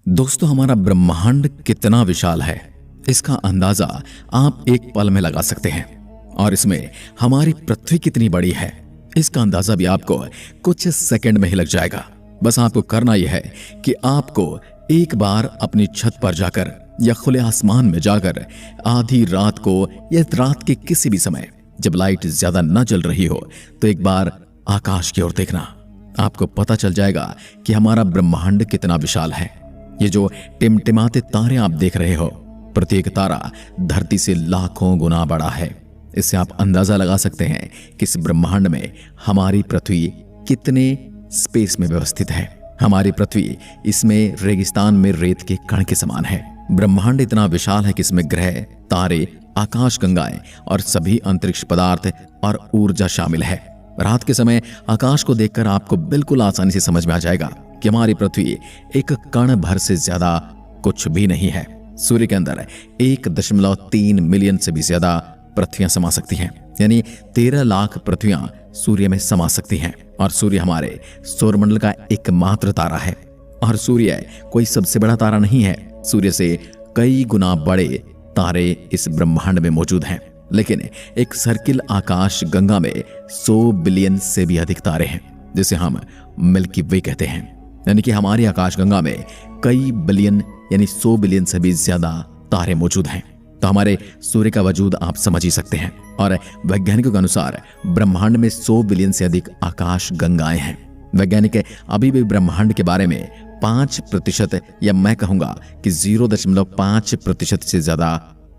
दोस्तों, हमारा ब्रह्मांड कितना विशाल है इसका अंदाजा आप एक पल में लगा सकते हैं। और इसमें हमारी पृथ्वी कितनी बड़ी है इसका अंदाजा भी आपको कुछ सेकंड में ही लग जाएगा। बस आपको करना यह है कि आपको एक बार अपनी छत पर जाकर या खुले आसमान में जाकर आधी रात को या रात के किसी भी समय जब लाइट ज्यादा न जल रही हो तो एक बार आकाश की ओर देखना। आपको पता चल जाएगा कि हमारा ब्रह्मांड कितना विशाल है। ये जो टिमटिमाते तारे आप देख रहे हो, प्रत्येक तारा धरती से लाखों गुना बड़ा है। इससे आप अंदाजा लगा सकते हैं कि इस ब्रह्मांड में हमारी पृथ्वी कितने स्पेस में व्यवस्थित है। हमारी पृथ्वी इसमें रेगिस्तान में रेत के कण के समान है। ब्रह्मांड इतना विशाल है कि इसमें ग्रह, तारे, आकाशगंगाएं और सभी अंतरिक्ष पदार्थ और ऊर्जा शामिल है। रात के समय आकाश को देखकर आपको बिल्कुल आसानी से समझ में आ जाएगा कि हमारी पृथ्वी एक कण भर से ज्यादा कुछ भी नहीं है। सूर्य के अंदर 1.3 मिलियन से भी ज्यादा पृथ्वियां समा सकती हैं, यानी 13 लाख पृथ्वियां सूर्य में समा सकती हैं। और सूर्य हमारे सौरमंडल का एकमात्र तारा है। और सूर्य कोई सबसे बड़ा तारा नहीं है, सूर्य से कई गुना बड़े तारे इस ब्रह्मांड में मौजूद हैं। लेकिन एक सर्किल आकाश गंगा में 100 बिलियन से भी अधिक तारे हैं, जिसे हम मिल्की वे कहते हैं। यानी कि हमारी आकाशगंगा में कई बिलियन यानी 100 बिलियन से भी ज्यादा तारे मौजूद हैं। तो हमारे सूर्य का वजूद आप समझ ही सकते हैं। और वैज्ञानिकों के अनुसार ब्रह्मांड में 100 बिलियन से अधिक आकाश गंगाएं हैं। वैज्ञानिक अभी भी ब्रह्मांड के बारे में 5% या मैं कहूंगा कि 0.5% से ज्यादा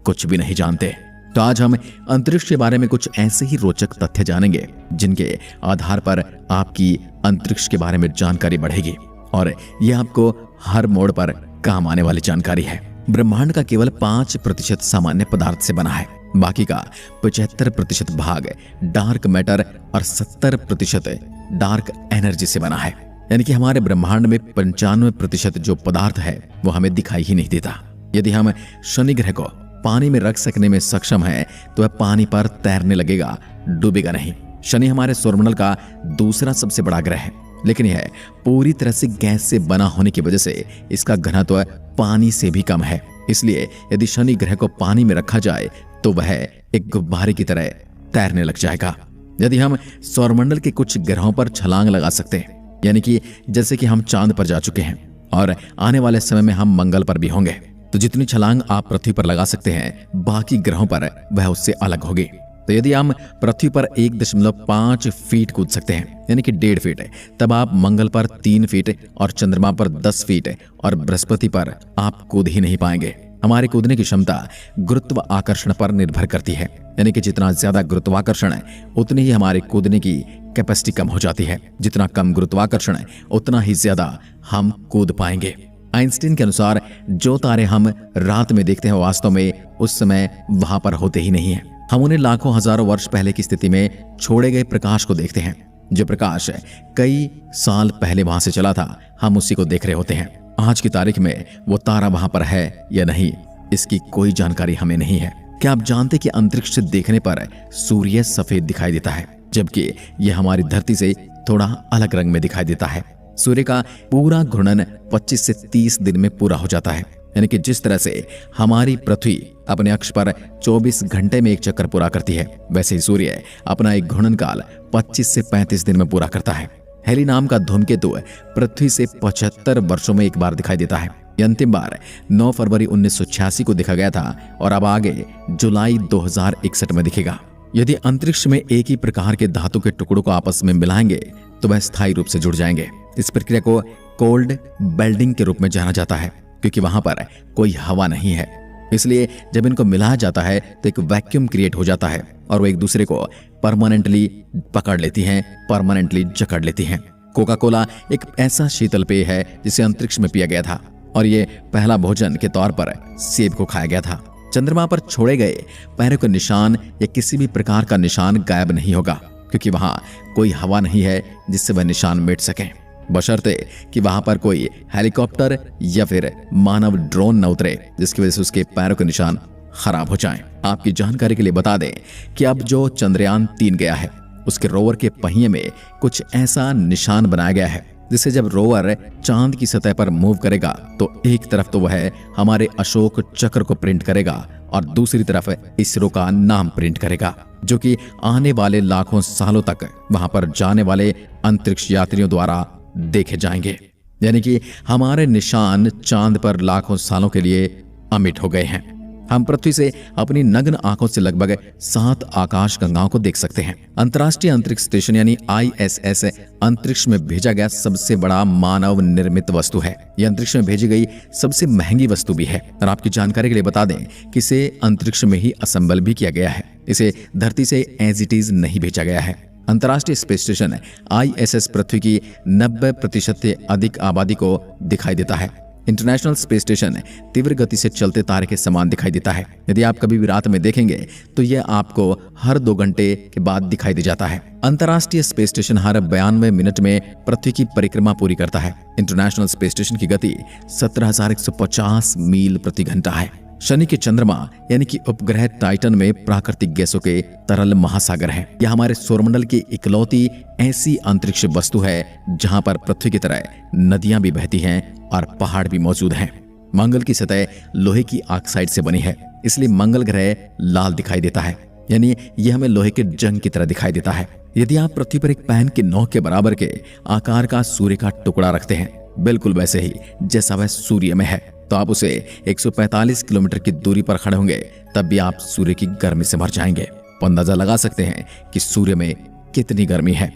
कुछ भी नहीं जानते। तो आज हम अंतरिक्ष के बारे में कुछ ऐसे ही रोचक तथ्य जानेंगे जिनके आधार पर आपकी अंतरिक्ष के बारे में जानकारी बढ़ेगी। और यह आपको हर मोड़ पर काम आने वाली जानकारी है। ब्रह्मांड का केवल 5% सामान्य पदार्थ से बना है। बाकी का 75% भाग डार्क मैटर और 70% डार्क एनर्जी से बना है। यानी कि हमारे ब्रह्मांड में 95% जो पदार्थ है वो हमें दिखाई ही नहीं देता। यदि हम शनि ग्रह को पानी में रख सकने में सक्षम है तो वह पानी पर तैरने लगेगा, डूबेगा नहीं। शनि हमारे सौरमंडल का दूसरा सबसे बड़ा ग्रह है, लेकिन यह पूरी तरह से गैस से बना होने की वजह से इसका घनत्व पानी से भी कम है। इसलिए यदि शनि ग्रह को पानी में रखा जाए तो वह एक गुब्बारे की तरह तैरने लग जाएगा। यदि हम सौरमंडल के कुछ ग्रहों पर छलांग लगा सकते हैं, यानी कि जैसे कि हम चांद पर जा चुके हैं और आने वाले समय में हम मंगल पर भी होंगे, तो जितनी छलांग आप पृथ्वी पर लगा सकते हैं बाकी ग्रहों पर वह उससे अलग होगी। तो यदि हम पृथ्वी पर 1.5 फीट कूद सकते हैं, यानी कि 1.5 फीट, तब आप मंगल पर 3 फीट और चंद्रमा पर 10 फीट और बृहस्पति पर आप कूद ही नहीं पाएंगे। हमारे कूदने की क्षमता गुरुत्व आकर्षण पर निर्भर करती है। यानी कि जितना ज्यादा गुरुत्वाकर्षण है उतनी ही हमारे कूदने की कैपेसिटी कम हो जाती है। जितना कम गुरुत्वाकर्षण है उतना ही ज्यादा हम कूद पाएंगे। आइंस्टीन के अनुसार जो तारे हम रात में देखते हैं वास्तव में उस समय वहां पर होते ही नहीं है। हम उन्हें लाखों हजारों वर्ष पहले की स्थिति में छोड़े गए प्रकाश को देखते हैं। जो प्रकाश कई साल पहले वहां से चला था, हम उसी को देख रहे होते हैं। आज की तारीख में वो तारा वहां पर है या नहीं, इसकी कोई जानकारी हमें नहीं है। क्या आप जानते कि अंतरिक्ष से देखने पर सूर्य सफेद दिखाई देता है, जबकि यह हमारी धरती से थोड़ा अलग रंग में दिखाई देता है। सूर्य का पूरा घूर्णन 25 से 30 दिन में पूरा हो जाता है। यानी कि जिस तरह से हमारी पृथ्वी अपने अक्ष पर 24 घंटे में एक चक्कर पूरा करती है, वैसे ही सूर्य अपना एक घूर्णन काल 25 से 35 दिन में पूरा करता है। हेली नाम का धूमकेतु पृथ्वी से 75 वर्षों में एक बार दिखाई देता है। यह अंतिम बार 9 फरवरी 1986 को देखा गया था और अब आगे जुलाई 2061 में दिखेगा। यदि अंतरिक्ष में एक ही प्रकार के धातु के टुकड़ों को आपस में मिलाएंगे तो वह स्थायी रूप से जुड़ जाएंगे। इस प्रक्रिया को कोल्ड बेल्डिंग के रूप में जाना जाता है, क्योंकि वहां पर कोई हवा नहीं है। इसलिए जब इनको मिलाया जाता है तो एक वैक्यूम क्रिएट हो जाता है और वो एक दूसरे को परमानेंटली पकड़ लेती हैं, परमानेंटली जकड़ लेती हैं। कोका कोला एक ऐसा शीतल पेय है जिसे अंतरिक्ष में पिया गया था और ये पहला भोजन के तौर पर सेब को खाया गया था। चंद्रमा पर छोड़े गए पैरों का निशान या किसी भी प्रकार का निशान गायब नहीं होगा, क्योंकि वहां कोई हवा नहीं है जिससे वह निशान मिट सके, बशर्ते कि वहां पर कोई हेलीकॉप्टर या फिर मानव ड्रोन न उतरे जिसकी वजह से उसके पैरों के निशान खराब हो जाएं। आपकी जानकारी के लिए बता दें कि अब जो चंद्रयान 3 गया है उसके रोवर के पहिए में कुछ ऐसा निशान बनाया गया है जिससे जब रोवर चांद की सतह पर मूव करेगा तो एक तरफ तो वह हमारे अशोक चक्र को प्रिंट करेगा और दूसरी तरफ इसरो का नाम प्रिंट करेगा, जो कि आने वाले लाखों सालों तक वहां पर जाने वाले अंतरिक्ष यात्रियों द्वारा देखे जाएंगे। यानी कि हमारे निशान चांद पर लाखों सालों के लिए अमिट हो गए हैं। हम पृथ्वी से अपनी नग्न आंखों से लगभग 7 आकाश गंगाओं को देख सकते हैं। अंतर्राष्ट्रीय अंतरिक्ष स्टेशन यानी ISS अंतरिक्ष में भेजा गया सबसे बड़ा मानव निर्मित वस्तु है। यह अंतरिक्ष में भेजी गई सबसे महंगी वस्तु भी है। और आपकी जानकारी के लिए बता दें कि इसे अंतरिक्ष में ही असेंबल भी किया गया है। इसे धरती से एज इट इज नहीं भेजा गया है। अंतर्राष्ट्रीय स्पेस स्टेशन ISS पृथ्वी की 90% से अधिक आबादी को दिखाई देता है। इंटरनेशनल स्पेस स्टेशन तीव्र गति से चलते तारे के समान दिखाई देता है। यदि आप कभी भी रात में देखेंगे तो यह आपको हर 2 घंटे के बाद दिखाई दे जाता है। अंतर्राष्ट्रीय स्पेस स्टेशन हर 92 मिनट में पृथ्वी की परिक्रमा पूरी करता है। इंटरनेशनल स्पेस स्टेशन की गति 17,150 मील प्रति घंटा है। शनि के चंद्रमा यानी कि उपग्रह टाइटन में प्राकृतिक गैसों के तरल महासागर है। यह हमारे सौरमंडल की इकलौती ऐसी अंतरिक्ष वस्तु है जहां पर पृथ्वी की तरह नदियां भी बहती हैं और पहाड़ भी मौजूद हैं। मंगल की सतह लोहे की ऑक्साइड से बनी है, इसलिए मंगल ग्रह लाल दिखाई देता है, यानी यह हमें लोहे के जंग की तरह दिखाई देता है। यदि आप पृथ्वी पर एक पैन की नोक के बराबर के आकार का सूर्य का टुकड़ा रखते हैं, बिल्कुल वैसे ही जैसा वह सूर्य में है, तो आप उसे 145 किलोमीटर की दूरी पर खड़े होंगे, तब भी आप सूर्य की गर्मी से मर जाएंगे। तो अंदाजा लगा सकते हैं कि सूर्य में कितनी गर्मी है।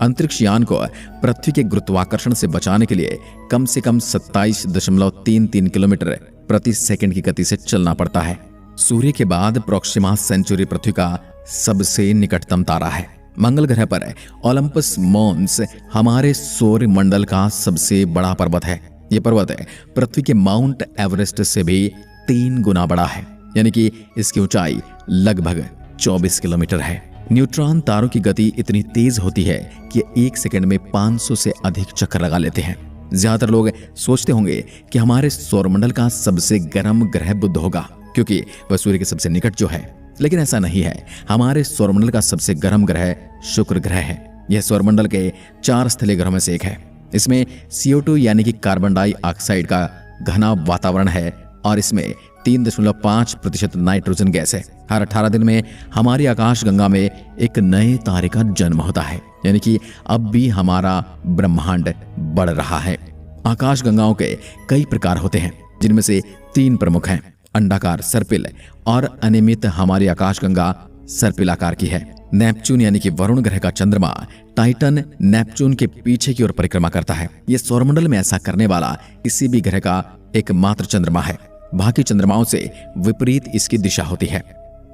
अंतरिक्ष यान को पृथ्वी के गुरुत्वाकर्षण से बचाने के लिए कम से कम 27.33 किलोमीटर प्रति सेकंड की गति से चलना पड़ता है। सूर्य के बाद प्रोक्सिमा सेंचुरी पृथ्वी का सबसे निकटतम तारा है। मंगल ग्रह पर ओलंपस मॉन्स हमारे सौर मंडल का सबसे बड़ा पर्वत है। यह पर्वत पृथ्वी के माउंट एवरेस्ट से भी 3 गुना बड़ा है, यानी कि इसकी ऊंचाई लगभग 24 किलोमीटर है। न्यूट्रॉन तारों की गति इतनी तेज होती है कि 1 सेकंड में 500 से अधिक चक्कर लगा लेते हैं। ज्यादातर लोग सोचते होंगे कि हमारे सौरमंडल का सबसे गर्म ग्रह बुध होगा, क्योंकि वह सूर्य के सबसे निकट जो है, लेकिन ऐसा नहीं है। हमारे सौरमंडल का सबसे गर्म ग्रह शुक्र ग्रह है। यह सौरमंडल के 4 स्थलीय ग्रहों में से एक है। इसमें CO2 यानी कि कार्बन डाइऑक्साइड का घना वातावरण है और इसमें 3.5% नाइट्रोजन गैस है। हर 18 दिन में हमारी आकाशगंगा में एक नए तारे का जन्म होता है, यानी कि अब भी हमारा ब्रह्मांड बढ़ रहा है। आकाशगंगाओं के कई प्रकार होते हैं, जिनमें से 3 प्रमुख हैं। अंडाकार, सर्पिल और अनियमित हमारी आकाशगंगा सर्पिल आकार की है। नेपच्यून यानी कि वरुण ग्रह का चंद्रमा टाइटन नेपच्यून के पीछे की ओर परिक्रमा करता है। यह सौरमंडल में ऐसा करने वाला किसी भी ग्रह का एकमात्र चंद्रमा है। बाकी चंद्रमाओं से विपरीत इसकी दिशा होती है।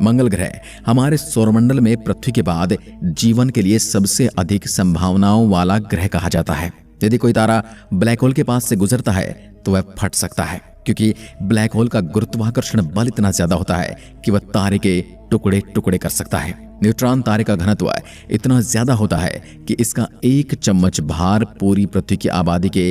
मंगल ग्रह हमारे सौरमंडल में पृथ्वी के बाद जीवन के लिए सबसे अधिक संभावनाओं वाला ग्रह कहा जाता है। यदि कोई तारा ब्लैक होल के पास से गुजरता है तो वह फट सकता है, क्योंकि ब्लैक होल का गुरुत्वाकर्षण बल इतना ज्यादा होता है कि वह तारे के टुकड़े टुकड़े कर सकता है। न्यूट्रॉन तारे का घनत्व इतना ज्यादा होता है कि इसका 1 चम्मच भार पूरी पृथ्वी की आबादी के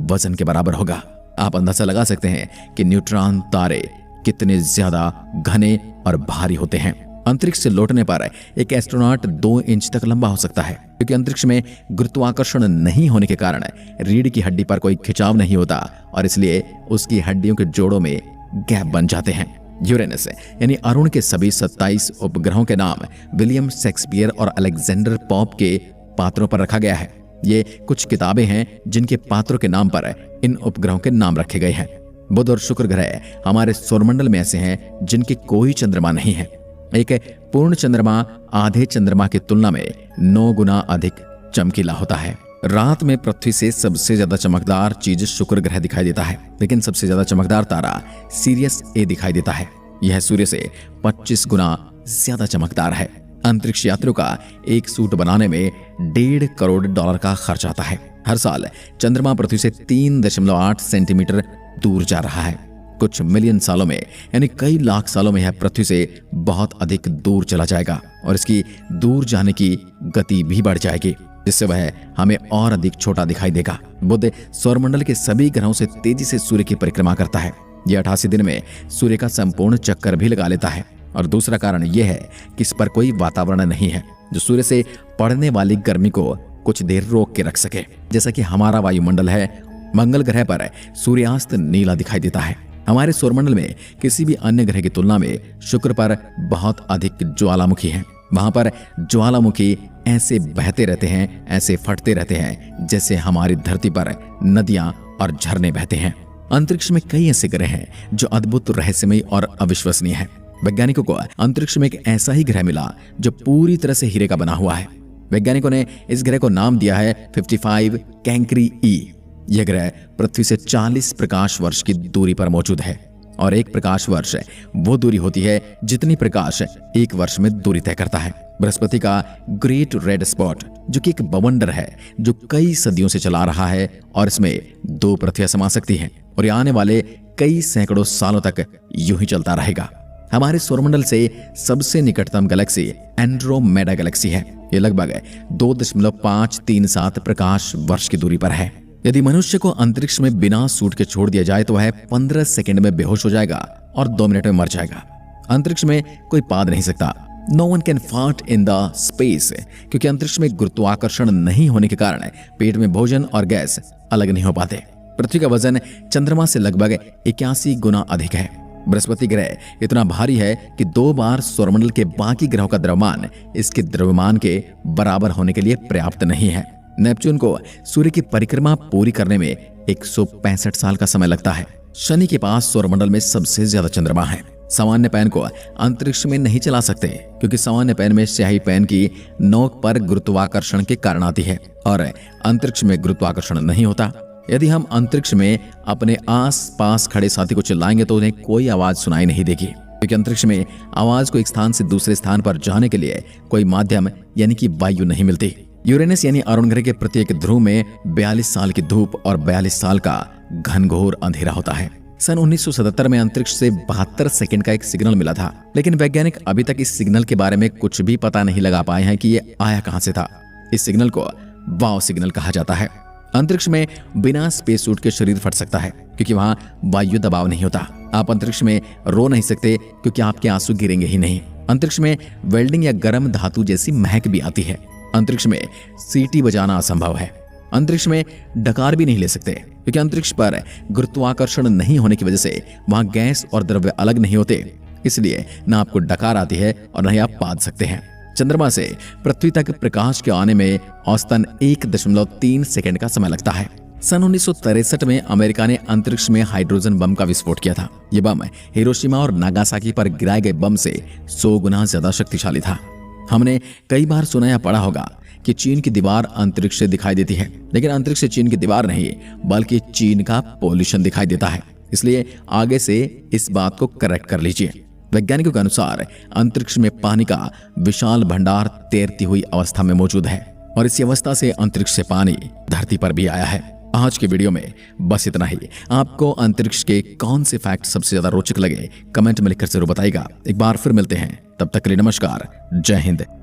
वजन के बराबर होगा। आप अंदाजा लगा सकते हैं कि न्यूट्रॉन तारे कितने ज्यादा घने और भारी होते हैं। अंतरिक्ष से लौटने पर एक एस्ट्रोनॉट 2 इंच तक लंबा हो सकता है, क्योंकि अंतरिक्ष में गुरुत्वाकर्षण नहीं होने के कारण रीढ़ की हड्डी पर कोई खिंचाव नहीं होता और इसलिए उसकी हड्डियों के जोड़ों में गैप बन जाते हैं। यूरेनस यानी अरुण के सभी 27 उपग्रहों के नाम विलियम शेक्सपियर और अलेक्जेंडर पॉप के पात्रों पर रखा गया है। ये कुछ किताबें हैं जिनके पात्रों के नाम पर इन उपग्रहों के नाम रखे गए हैं। बुध और शुक्र ग्रह हमारे सौरमंडल में ऐसे हैं जिनके कोई चंद्रमा नहीं है। एक पूर्ण चंद्रमा आधे चंद्रमा की तुलना में 9 गुना अधिक चमकीला होता है। रात में पृथ्वी से सबसे ज्यादा चमकदार चीज शुक्र ग्रह दिखाई देता है, लेकिन सबसे ज्यादा चमकदार तारा सीरियस ए दिखाई देता है। यह सूर्य से 25 गुना ज्यादा चमकदार है। अंतरिक्ष यात्रियों का एक सूट बनाने में $1.5 करोड़ का खर्च आता है। हर साल चंद्रमा पृथ्वी से 3.8 सेंटीमीटर दूर जा रहा है। कुछ मिलियन सालों में यानी कई लाख सालों में यह पृथ्वी से बहुत अधिक दूर चला जाएगा और इसकी दूर जाने की गति भी बढ़ जाएगी, जिससे वह हमें और अधिक छोटा दिखाई देगा। बुध सौरमंडल के सभी ग्रहों से तेजी से सूर्य की परिक्रमा करता है। यह 88 दिन में सूर्य का संपूर्ण चक्कर भी लगा लेता है। और दूसरा कारण यह है कि इस पर कोई वातावरण नहीं है जो सूर्य से पड़ने वाली गर्मी को कुछ देर रोक के रख सके। जैसा कि हमारा वायुमंडल है, मंगल ग्रह पर सूर्यास्त नीला दिखाई देता है। हमारे सौरमंडल में किसी भी अन्य ग्रह की तुलना में शुक्र पर बहुत अधिक ज्वालामुखी हैं। वहां पर ज्वालामुखी ऐसे बहते रहते हैं, ऐसे फटते रहते हैं जैसे हमारी धरती पर नदियां और झरने बहते हैं। अंतरिक्ष में कई ऐसे ग्रह हैं जो अद्भुत, रहस्यमय और अविश्वसनीय हैं। वैज्ञानिकों को अंतरिक्ष में एक ऐसा ही ग्रह मिला जो पूरी तरह से हीरे का बना हुआ है। वैज्ञानिकों ने इस ग्रह को नाम दिया है 55 कैंक्री ई। यह ग्रह पृथ्वी से 40 प्रकाश वर्ष की दूरी पर मौजूद है और एक प्रकाश वर्ष वो दूरी होती है जितनी प्रकाश एक वर्ष में दूरी तय करता है। बृहस्पति का ग्रेट रेड स्पॉट, जो कि एक बवंडर है जो कई सदियों से चला रहा है और इसमें 2 पृथ्वियां समा सकती हैं और ये आने वाले कई सैकड़ों सालों तक यूं ही चलता रहेगा। हमारे सौरमंडल से सबसे निकटतम गैलेक्सी एंड्रोमेडा गैलेक्सी है। ये लगभग 2.537 प्रकाश वर्ष की दूरी पर है। यदि मनुष्य को अंतरिक्ष में बिना सूट के छोड़ दिया जाए तो वह 15 सेकंड में बेहोश हो जाएगा और 2 मिनट में मर जाएगा। अंतरिक्ष में कोई पाद नहीं सकता। No one can fart in the space, क्योंकि अंतरिक्ष में गुरुत्वाकर्षण नहीं होने के कारण पेट में भोजन और गैस अलग नहीं हो पाते। पृथ्वी का वजन चंद्रमा से लगभग 81 गुना अधिक है। बृहस्पति ग्रह इतना भारी है कि 2 बार सौरमंडल के बाकी ग्रहों का द्रव्यमान इसके द्रव्यमान के बराबर होने के लिए पर्याप्त नहीं है। नेपच्यून को सूर्य की परिक्रमा पूरी करने में 165 साल का समय लगता है। शनि के पास सौरमंडल में सबसे ज्यादा चंद्रमा है। सामान्य पेन को अंतरिक्ष में नहीं चला सकते क्योंकि सामान्य पेन में स्याही पेन की नोक पर गुरुत्वाकर्षण के कारण आती है और अंतरिक्ष में गुरुत्वाकर्षण नहीं होता। यदि हम अंतरिक्ष में अपने आस-पास खड़े साथी को चिल्लाएंगे तो उन्हें कोई आवाज सुनाई नहीं देगी, क्योंकि अंतरिक्ष में आवाज को एक स्थान से दूसरे स्थान पर जाने के लिए कोई माध्यम यानी कि वायु नहीं मिलती। यूरेनस यानी अरुण ग्रह के प्रत्येक ध्रुव में 42 साल की धूप और 42 साल का घनघोर अंधेरा होता है। सन 1977 में अंतरिक्ष से 72 सेकंड का एक सिग्नल मिला था, लेकिन वैज्ञानिक अभी तक इस सिग्नल के बारे में कुछ भी पता नहीं लगा पाए हैं कि ये आया कहां से था। इस सिग्नल को वाव सिग्नल कहा जाता है। अंतरिक्ष में बिना स्पेस सूट के शरीर फट सकता है क्योंकि वहां वायु दबाव नहीं होता। आप अंतरिक्ष में रो नहीं सकते क्योंकि आपके आंसू गिरेंगे ही नहीं। अंतरिक्ष में वेल्डिंग या गर्म धातु जैसी महक भी आती है। अंतरिक्ष में सीटी बजाना असंभव है। अंतरिक्ष में डकार भी नहीं ले सकते क्योंकि अंतरिक्ष पर गुरुत्वाकर्षण नहीं होने की वजह से वहां गैस और द्रव्य अलग नहीं होते, इसलिए न आपको डकार आती है और न ही आप पाद सकते हैं। चंद्रमा से पृथ्वी तक प्रकाश के आने में औसतन 1.3 सेकंड का समय लगता है। सन 1963 में अमेरिका ने अंतरिक्ष में हाइड्रोजन बम का विस्फोट किया था। यह बम हिरोशिमा और नागासाकी पर गिराए गए बम से 100 गुना ज्यादा शक्तिशाली था। हमने कई बार सुना या पढ़ा होगा कि चीन की दीवार अंतरिक्ष से दिखाई देती है, लेकिन अंतरिक्ष से चीन की दीवार नहीं बल्कि चीन का पॉल्यूशन दिखाई देता है। इसलिए आगे से इस बात को करेक्ट कर लीजिए। वैज्ञानिकों के अनुसार अंतरिक्ष में पानी का विशाल भंडार तैरती हुई अवस्था में मौजूद है और इसी अवस्था से अंतरिक्ष से पानी धरती पर भी आया है। आज के वीडियो में बस इतना ही। आपको अंतरिक्ष के कौन से फैक्ट सबसे ज्यादा रोचक लगे कमेंट में लिखकर जरूर बताइएगा। एक बार फिर मिलते हैं, तब तक के लिए नमस्कार, जय हिंद।